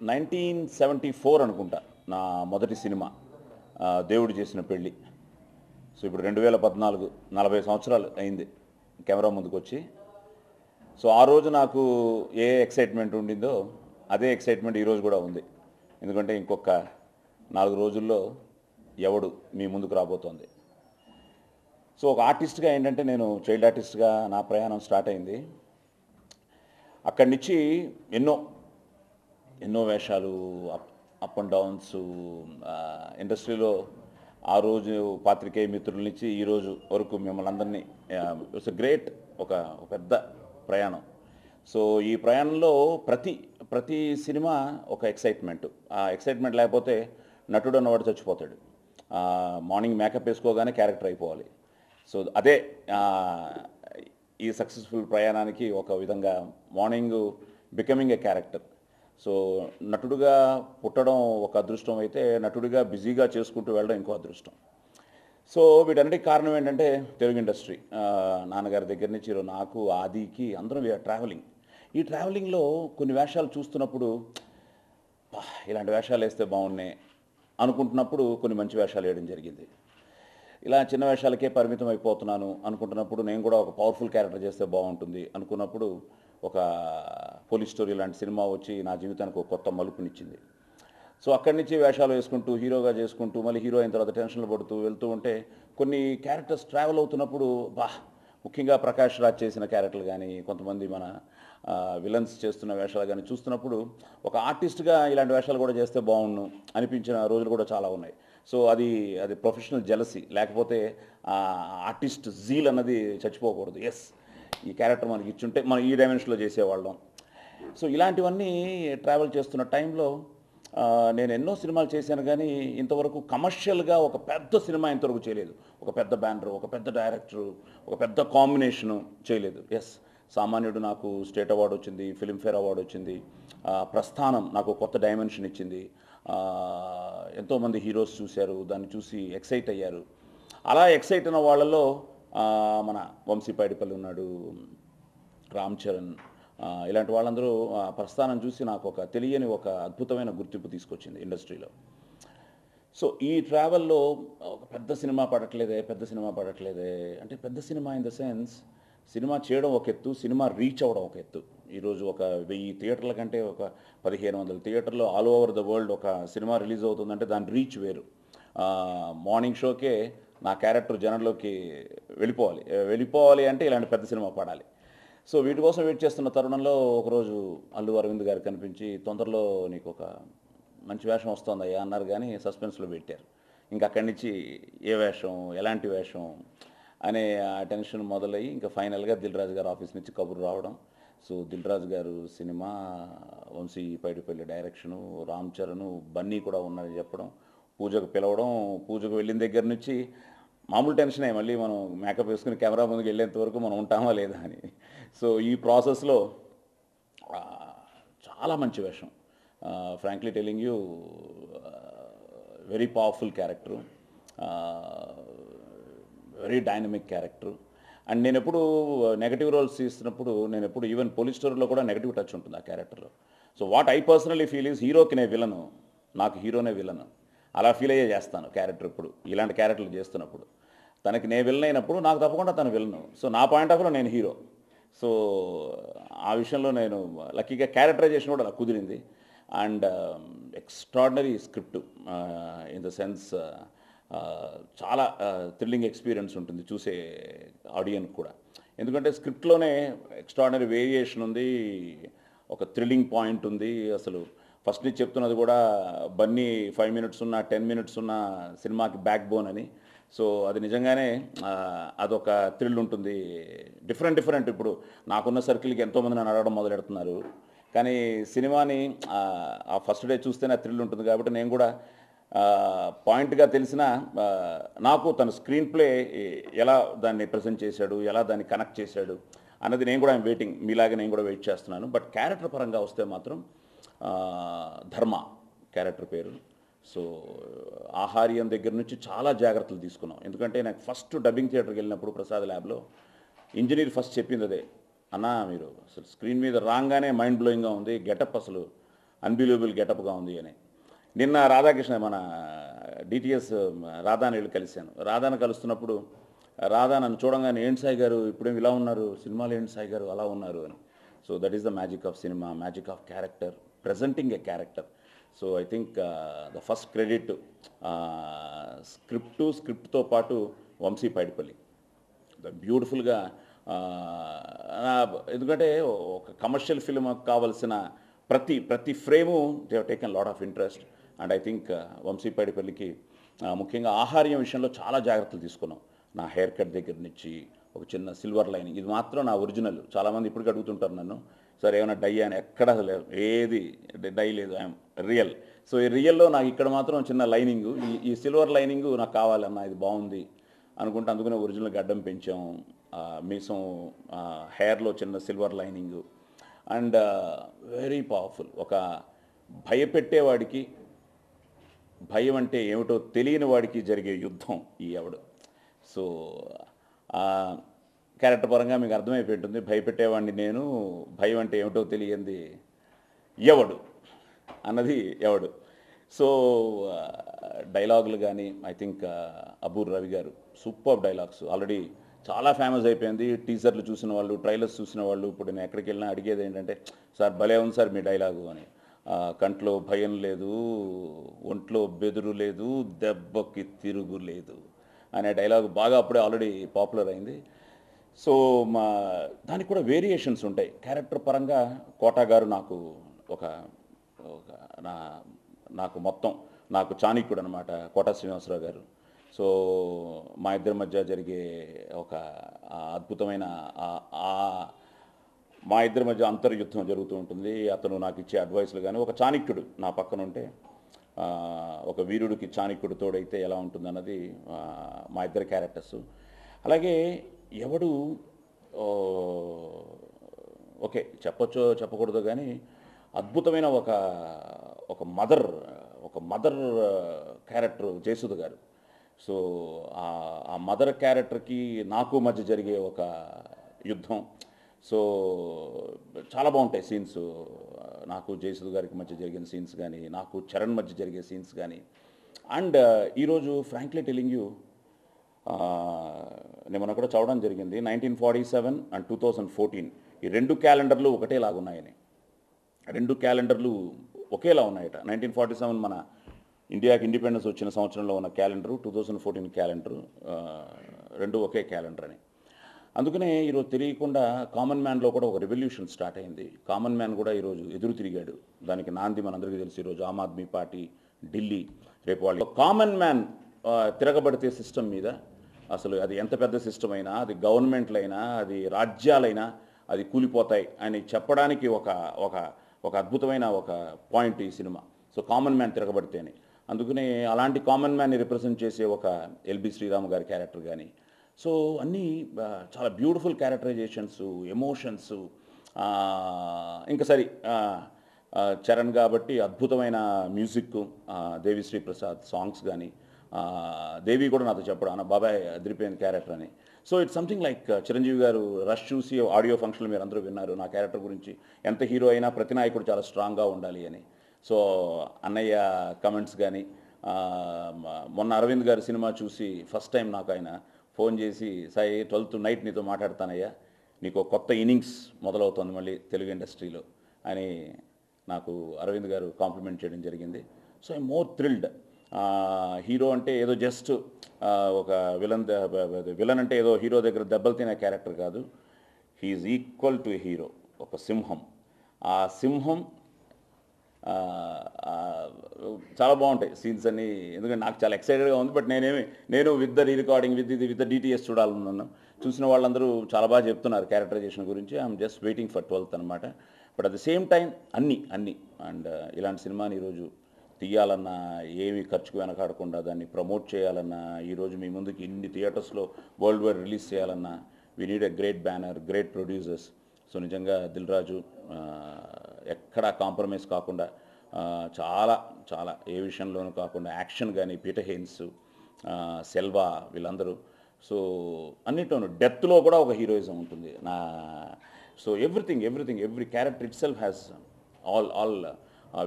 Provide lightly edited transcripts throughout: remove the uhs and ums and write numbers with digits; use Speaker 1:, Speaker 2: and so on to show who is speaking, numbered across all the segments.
Speaker 1: 1974 అనుకుంటా నా మొదటి సినిమా దేవుడు చేసిన పెళ్ళి. సో ఇప్పుడు 2014 40 సంవత్సరాలు అయింది కెమెరా ముందుకు వచ్చి. సో ఆ రోజు నాకు ఏ ఎక్సైట్మెంట్ ఉండిందో అదే ఎక్సైట్మెంట్ ఈరోజు కూడా ఉంది. ఎందుకంటే ఇంకొక 4 రోజుల్లో ఎవడు మీ ముందుకు రాబోతోంది. సో ఒక ఆర్టిస్ట్గా ఏంటంటే నేను చైల్డ్ ఆర్టిస్ట్గా నా ప్రయాణం స్టార్ట్ అయింది. అక్కడి నుంచి ఎన్నో వేషాలు, అప్ అండ్ డౌన్స్ ఇండస్ట్రీలో. ఆ రోజు పాత్రికేయ మిత్రుల నుంచి ఈ రోజు వరకు మిమ్మల్ని అందరినీ ఇట్స్ గ్రేట్ ఒక పెద్ద ప్రయాణం. సో ఈ ప్రయాణంలో ప్రతి సినిమా ఒక ఎక్సైట్మెంట్. ఆ ఎక్సైట్మెంట్ లేకపోతే నటుడు అన్నవాడు చచ్చిపోతాడు. మార్నింగ్ మేకప్ వేసుకోగానే క్యారెక్టర్ అయిపోవాలి. సో అదే ఈ సక్సెస్ఫుల్ ప్రయాణానికి ఒక విధంగా morning becoming a character. So నటుడుగా పుట్టడం ఒక అదృష్టం అయితే నటుడిగా బిజీగా చేసుకుంటూ వెళ్ళడం ఇంకో అదృష్టం. సో వీటన్నిటికి కారణం ఏంటంటే తెలుగు ఇండస్ట్రీ. నాన్నగారి దగ్గర నుంచి నాకు ఆదికి అందరం ట్రావెలింగ్. ఈ ట్రావెలింగ్లో కొన్ని వేషాలు చూస్తున్నప్పుడు ఇలాంటి వేషాలు వేస్తే బాగున్నాయి అనుకుంటున్నప్పుడు కొన్ని మంచి వేషాలు వేయడం జరిగింది. ఇలా చిన్న వేషాలకే పరిమితం అయిపోతున్నాను అనుకుంటున్నప్పుడు నేను కూడా ఒక పవర్ఫుల్ క్యారెక్టర్ చేస్తే బాగుంటుంది అనుకున్నప్పుడు ఒక పోలీస్ స్టోరీ లాంటి సినిమా వచ్చి నా జీవితానికి ఒక కొత్త మలుపునిచ్చింది. సో అక్కడి నుంచి వేషాలు వేసుకుంటూ హీరోగా చేసుకుంటూ మళ్ళీ హీరో అయిన తర్వాత టెన్షన్లు పడుతూ వెళ్తూ ఉంటే కొన్ని క్యారెక్టర్స్ ట్రావెల్ అవుతున్నప్పుడు ముఖ్యంగా ప్రకాష్ రాజ్ చేసిన క్యారెక్టర్లు కానీ కొంతమంది మన విలన్స్ చేస్తున్న వేషాలు కానీ చూస్తున్నప్పుడు ఒక ఆర్టిస్ట్గా ఇలాంటి వేషాలు కూడా చేస్తే బాగుండు అనిపించిన రోజులు కూడా చాలా ఉన్నాయి. సో అది ప్రొఫెషనల్ జెలసీ, లేకపోతే ఆర్టిస్ట్ జీల్ అన్నది చచ్చిపోకూడదు. ఎస్, ఈ క్యారెక్టర్ మనకి ఇచ్చుంటే మనం ఈ డైమెన్షన్లో చేసేవాళ్ళం. సో ఇలాంటివన్నీ ట్రావెల్ చేస్తున్న టైంలో నేను ఎన్నో సినిమాలు చేశాను కానీ ఇంతవరకు కమర్షియల్గా ఒక పెద్ద సినిమా ఇంతవరకు చేయలేదు. ఒక పెద్ద బ్యానరు, ఒక పెద్ద డైరెక్టరు, ఒక పెద్ద కాంబినేషను చేయలేదు. ఎస్, సామాన్యుడు నాకు స్టేట్ అవార్డు వచ్చింది, ఫిల్మ్ఫేర్ అవార్డు వచ్చింది. ప్రస్థానం నాకు కొత్త డైమెన్షన్ ఇచ్చింది. ఎంతోమంది హీరోస్ చూశారు, దాన్ని చూసి ఎక్సైట్ అయ్యారు. అలా ఎక్సైట్ అయిన వాళ్ళలో మన వంశీ పైడిపల్లి ఉన్నాడు, రామ్ చరణ్, ఇలాంటి వాళ్ళందరూ ప్రస్థానం చూసి నాకు ఒక తెలియని ఒక అద్భుతమైన గుర్తింపు తీసుకొచ్చింది ఇండస్ట్రీలో. సో ఈ ట్రావెల్లో ఒక పెద్ద సినిమా పడట్లేదే అంటే పెద్ద cinema in the sense cinema చేయడం ఒక ఎత్తు, సినిమా రీచ్ అవ్వడం ఒక ఎత్తు. ఈరోజు ఒక 1000 థియేటర్ల కంటే ఒక 1500 థియేటర్లో ఆల్ ఓవర్ ద వరల్డ్ ఒక సినిమా రిలీజ్ అవుతుందంటే దాని రీచ్ వేరు. మార్నింగ్ షోకే నా క్యారెక్టర్ జనంలోకి వెళ్ళిపోవాలి అంటే ఇలాంటి పెద్ద సినిమా పడాలి. సో వీటి కోసం వెయిట్ చేస్తున్న తరుణంలో ఒకరోజు అల్లు అరవింద్ గారు కనిపించి తొందరలో నీకు ఒక మంచి వేషం వస్తుందయ్యా అన్నారు, కానీ సస్పెన్స్లో పెట్టారు. ఇంకా అక్కడి నుంచి ఏ వేషం, ఎలాంటి వేషం అనే ఆ టెన్షన్ మొదలయ్యి ఇంకా ఫైనల్గా దిల్ రాజు గారు ఆఫీస్ నుంచి కబురు రావడం. సో దిల్ రాజు గారు సినిమా, వంశీ పైడిపల్లి డైరెక్షను, రామ్ చరణ్, బన్నీ కూడా ఉన్నారని చెప్పడం, పూజకు పిలవడం. పూజకు వెళ్ళిన దగ్గర నుంచి మామూలు టెన్షనే, మళ్ళీ మనం మేకప్ వేసుకుని కెమెరా ముందుకు వెళ్ళేంత వరకు మనం ఉంటామా లేదా అని. సో ఈ ప్రాసెస్లో చాలా మంచి వేషం, frankly telling you, very powerful character, very dynamic character. And నేను ఎప్పుడు నెగటివ్ రోల్స్ తీస్తున్నప్పుడు నేను ఎప్పుడు ఈవెన్ పోలీస్ స్టోరీలో కూడా నెగటివ్ టచ్ ఉంటుంది ఆ క్యారెక్టర్లో. So what I personally feel is హీరోకి నేను విలను, నాకు హీరోనే విలను, అలా ఫీల్ అయ్యే చేస్తాను క్యారెక్టర్. ఇప్పుడు ఇలాంటి క్యారెక్టర్లు చేస్తున్నప్పుడు తనకి నేను విలన్ అయినప్పుడు నాకు తప్పకుండా తను విలను. సో నా పాయింట్ ఆఫ్ వ్యూలో నేను హీరో. సో ఆ విషయంలో నేను లక్కీగా క్యారెక్టరైజేషన్ కూడా నాకు కుదిరింది. And extraordinary script in the sense చాలా థ్రిల్లింగ్ ఎక్స్పీరియన్స్ ఉంటుంది చూసే ఆడియన్స్ కూడా. ఎందుకంటే స్క్రిప్ట్లోనే ఎక్స్ట్రాడినరీ వేరియేషన్ ఉంది, ఒక థ్రిల్లింగ్ పాయింట్ ఉంది. అసలు ఫస్ట్ నుంచి చెప్తున్నది కూడా బన్నీ 5 మినిట్స్ ఉన్న 10 మినిట్స్ ఉన్న సినిమాకి బ్యాక్ బోన్ అని. సో అది నిజంగానే అదొక థ్రిల్ ఉంటుంది. డిఫరెంట్ ఇప్పుడు నాకున్న సర్కిల్కి ఎంతోమంది నన్ను అడగడం మొదలెడుతున్నారు, కానీ సినిమాని ఆ ఫస్ట్ డే చూస్తేనే థ్రిల్ ఉంటుంది. కాబట్టి నేను కూడా పాయింట్గా తెలిసిన నాకు తన స్క్రీన్ ప్లే ఎలా దాన్ని ప్రజెంట్ చేశాడు, ఎలా దాన్ని కనెక్ట్ చేశాడు అన్నది నేను కూడా వెయిటింగ్, మీలాగే నేను కూడా వెయిట్ చేస్తున్నాను. బట్ క్యారెక్టర్ పరంగా వస్తే మాత్రం ధర్మ క్యారెక్టర్ పేరు. సో ఆహార్యం దగ్గర నుంచి చాలా జాగ్రత్తలు తీసుకున్నాం. ఎందుకంటే నాకు ఫస్ట్ డబ్బింగ్ థియేటర్కి వెళ్ళినప్పుడు ప్రసాద్ ల్యాబ్లో ఇంజనీర్ ఫస్ట్ చెప్పింది అదే, అన్నా మీరు అసలు స్క్రీన్ మీద రాగానే మైండ్ బ్లోయింగ్గా ఉంది, గెటప్ అసలు అన్బిలీవబుల్ గెటప్గా ఉంది అని. నిన్న రాధాకృష్ణ మన డిటిఎస్ రాధాని వెళ్ళి కలిశాను. రాధాని కలుస్తున్నప్పుడు రాధా నన్ను చూడంగానే ఏంటి సాయి గారు ఇప్పుడేమి ఇలా ఉన్నారు, సినిమాలో ఏంటి సాయి గారు అలా ఉన్నారు అని. So that is the magic of cinema, magic of character, presenting a character. So I think the first credit స్క్రిప్ట్తో పాటు వంశీ పైడిపల్లి బ్యూటిఫుల్గా, ఎందుకంటే ఒక కమర్షియల్ ఫిల్మ్ కావాల్సిన ప్రతి frame they have taken lot of interest. And I think Vamshi పైడిపల్లికి ముఖ్యంగా ఆహార్యం విషయంలో చాలా జాగ్రత్తలు తీసుకున్నాం. నా హెయిర్ కట్ దగ్గర నుంచి ఒక చిన్న సిల్వర్ లైనింగ్, ఇది మాత్రం నా ఒరిజినల్. చాలామంది ఇప్పటికి అడుగుతుంటారు నన్ను, సార్ ఏమైనా డై అని. ఎక్కడ లేదు, ఏది డై లేదు, ఐఎమ్ రియల్. సో ఈ రియల్లో నాకు ఇక్కడ మాత్రం చిన్న లైనింగు, ఈ సిల్వర్ లైనింగు నాకు కావాలన్నా, ఇది బాగుంది అనుకుంటే అందుకనే ఒరిజినల్ గడ్డం పెంచాం, మీసం, హెయిర్లో చిన్న silver lining. And very powerful. ఒక భయపెట్టేవాడికి, భయం అంటే ఏమిటో తెలియని వాడికి జరిగే యుద్ధం ఈ ఎవడు. సో క్యారెక్టర్ పరంగా మీకు అర్థమైపోయి ఉంటుంది, భయపెట్టేవాడిని నేను, భయం అంటే ఏమిటో తెలియంది ఎవడు అన్నది ఎవడు. సో డైలాగులు కానీ ఐ థింక్ అబూర్ రవి గారు సూపర్ డైలాగ్స్, ఆల్రెడీ చాలా ఫేమస్ అయిపోయింది. టీజర్లు చూసిన వాళ్ళు, ట్రైలర్స్ చూసిన వాళ్ళు ఇప్పుడు నేను ఎక్కడికి వెళ్ళినా అడిగేది ఏంటంటే, సార్ భలే ఉంది సార్ మీ డైలాగు అని. కంట్లో భయం లేదు, ఒంట్లో బెదురు లేదు, దెబ్బకి తిరుగు లేదు అనే డైలాగ్ బాగా అప్పుడే ఆల్రెడీ పాపులర్ అయింది. సో దానికి కూడా వేరియేషన్స్ ఉంటాయి క్యారెక్టర్ పరంగా. కోటా గారు నాకు ఒక నాకు మొత్తం నాకు చాణక్యుడు అనమాట, కోటా శ్రీనివాసరావు గారు. సో మా ఇద్దరి మధ్య జరిగే ఒక అద్భుతమైన మా ఇద్దరి మధ్య అంతర్యుద్ధం జరుగుతూ ఉంటుంది. అతను నాకు ఇచ్చే అడ్వైస్లు కానీ, ఒక చాణక్యుడు నా పక్కన ఉంటే, ఒక వీరుడికి చాణక్యుడు తోడైతే ఎలా ఉంటుందన్నది మా ఇద్దరి క్యారెక్టర్స్. అలాగే ఎవడు ఓకే చెప్పొచ్చో చెప్పకూడదు కానీ అద్భుతమైన ఒక మదర్ క్యారెక్టర్ జయసుధ గారు. సో ఆ మదర్ క్యారెక్టర్కి నాకు మధ్య జరిగే ఒక యుద్ధం. సో చాలా బాగుంటాయి సీన్స్, నాకు జయసుధ గారికి మధ్య జరిగిన సీన్స్ కానీ, నాకు చరణ్ మధ్య జరిగే సీన్స్ కానీ. అండ్ ఈరోజు ఫ్రాంక్లీ టెలింగ్ యూ, నేను మొన్న కూడా చదవడం జరిగింది, 1947 అండ్ 2014 ఈ రెండు క్యాలెండర్లు ఒకటేలాగున్నాయని. రెండు క్యాలెండర్లు ఒకేలా ఉన్నాయట. 1947 మన ఇండియాకి ఇండిపెండెన్స్ వచ్చిన సంవత్సరంలో ఉన్న క్యాలెండరు, 2014 క్యాలెండరు, రెండు ఒకే క్యాలెండర్ అని. అందుకనే ఈరోజు తెలియకుండా కామన్ మ్యాన్లో కూడా ఒక రెవల్యూషన్ స్టార్ట్ అయింది. కామన్ మ్యాన్ కూడా ఈరోజు ఎదురు తిరిగాడు. దానికి నాంది మనందరికీ తెలుసు. ఈరోజు ఆమ్ ఆద్మీ పార్టీ ఢిల్లీ, రేపు వాళ్ళు కామన్ మ్యాన్ తిరగబడితే సిస్టమ్ మీద, అసలు అది ఎంత పెద్ద సిస్టమ్ అయినా, అది గవర్నమెంట్లు అయినా, అది రాజ్యాలైనా అది కూలిపోతాయి అని చెప్పడానికి ఒక అద్భుతమైన ఒక పాయింట్ ఈ సినిమా. సో కామన్ మ్యాన్ తిరగబడితే అని. అందుకనే అలాంటి కామన్ మ్యాన్ని రిప్రజెంట్ చేసే ఒక ఎల్బి శ్రీరామ్ గారి క్యారెక్టర్ కానీ, సో అన్నీ చాలా బ్యూటిఫుల్ క్యారెక్టరైజేషన్స్, ఎమోషన్స్. ఇంకా సరే చరణ్ కాబట్టి అద్భుతమైన మ్యూజిక్, దేవిశ్రీ ప్రసాద్ సాంగ్స్ కానీ, దేవి కూడా నాతో చెప్పడం అన్న బాబాయ్ అదిరిపోయిన క్యారెక్టర్ అని. So it's something like Chiranjeevi గారు రష్ చూసి ఆడియో ఫంక్షన్లు మీరు అందరూ విన్నారు నా క్యారెక్టర్ గురించి. ఎంత హీరో అయినా ప్రతి నాయకుడు చాలా స్ట్రాంగ్గా ఉండాలి అని. సో అన్నయ్య కమెంట్స్ కానీ, మొన్న అరవింద్ గారి సినిమా చూసి ఫస్ట్ టైం నాకు ఆయన ఫోన్ చేసి, సాయి 12th నైట్ నీతో మాట్లాడతానయ్యా, నీకు కొత్త ఇన్నింగ్స్ మొదలవుతుంది మళ్ళీ తెలుగు ఇండస్ట్రీలో అని నాకు అరవింద్ గారు కాంప్లిమెంట్ చేయడం జరిగింది. So I more thrilled. Hero అంటే ఏదో జస్ట్ ఒక విలన్ అంటే ఏదో హీరో దగ్గర దెబ్బలు తినే క్యారెక్టర్ కాదు. హీఈస్ ఈక్వల్ టు హీరో, ఒక సింహం. ఆ సింహం చాలా బాగుంటాయి సీన్స్ అన్నీ. ఎందుకంటే నాకు చాలా ఎక్సైటెడ్గా ఉంది. బట్ నేను with the recording with the DTS చూడాలన్నాను. చూసిన వాళ్ళందరూ చాలా బాగా చెప్తున్నారు క్యారెక్టరైజేషన్ గురించి. I'm just waiting for 12th అనమాట. But at the same time అన్నీ అండ్ ఇలాంటి సినిమాని ఈరోజు తీయాలన్నా, ఏమి ఖర్చుకు వెనకాడకుండా దాన్ని ప్రమోట్ చేయాలన్నా, ఈరోజు మీ ముందుకి ఇన్ని థియేటర్స్లో వరల్డ్ వైడ్ రిలీజ్ చేయాలన్నా, we need a great banner, great producers. So నిజంగా దిల్ రాజు ఎక్కడా కాంప్రమైజ్ కాకుండా, చాలా చాలా ఏ విషయంలోనూ కాకుండా, యాక్షన్ కానీ, పీటర్ హెయిన్స్, సెల్వా, వీళ్ళందరూ. సో అన్నింటిలోనూ డెత్లో కూడా ఒక హీరోయిజం ఉంటుంది. So every character it self has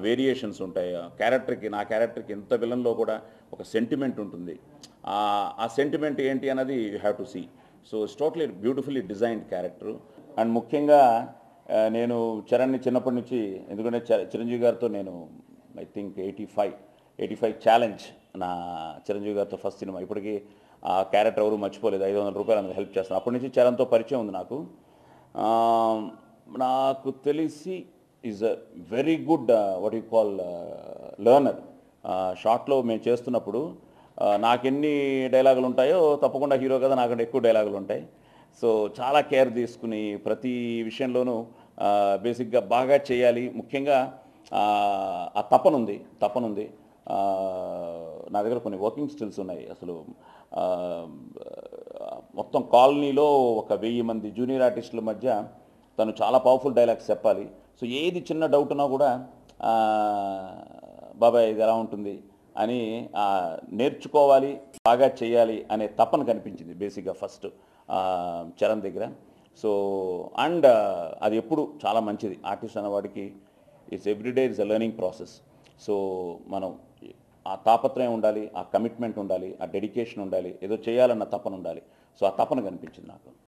Speaker 1: variations ఉంటాయి. నా క్యారెక్టర్కి ఎంత విలన్లో కూడా ఒక సెంటిమెంట్ ఉంటుంది. ఆ సెంటిమెంట్ ఏంటి అన్నది you have to see. So it's totally beautifully designed character. And ముఖ్యంగా నేను చరణ్ని చిన్నప్పటి నుంచి, ఎందుకంటే చిరంజీవి గారితో నేను ఐ థింక్ 85 ఛాలెంజ్ నా చిరంజీవి గారితో ఫస్ట్ సినిమా. ఇప్పటికీ ఆ క్యారెక్టర్ ఎవరు మర్చిపోలేదు. 500 రూపాయలు అందులో హెల్ప్ చేస్తాను. అప్పటి నుంచి చరణ్తో పరిచయం ఉంది నాకు. నాకు తెలిసి is a very good what you call learner. షార్ట్లో మేము చేస్తున్నప్పుడు నాకెన్ని డైలాగులు ఉంటాయో తప్పకుండా హీరో కదా నాకంటే ఎక్కువ డైలాగులు ఉంటాయి. సో చాలా కేర్ తీసుకుని ప్రతి విషయంలోనూ బేసిక్గా బాగా చేయాలి. ముఖ్యంగా ఆ తపనుంది. నా దగ్గర కొన్ని వర్కింగ్ స్టిల్స్ ఉన్నాయి. అసలు మొత్తం కాలనీలో ఒక 1000 మంది జూనియర్ ఆర్టిస్టుల మధ్య తను చాలా పవర్ఫుల్ డైలాగ్స్ చెప్పాలి. సో ఏది చిన్న డౌట్ ఉన్నా కూడా బాబాయ్ ఇది ఎలా ఉంటుంది అని నేర్చుకోవాలి, బాగా చేయాలి అనే తపన కనిపించింది బేసిక్గా ఫస్ట్ చరణ్ దగ్గర. సో అండ్ అది ఎప్పుడు చాలా మంచిది. ఆర్టిస్ట్ అన్నవాడికి it's everyday it's a learning process. So మనం ఆ తాపత్రయం ఉండాలి, ఆ కమిట్మెంట్ ఉండాలి, ఆ డెడికేషన్ ఉండాలి, ఏదో చేయాలన్న తపన ఉండాలి. సో ఆ తపన కనిపించింది నాకు.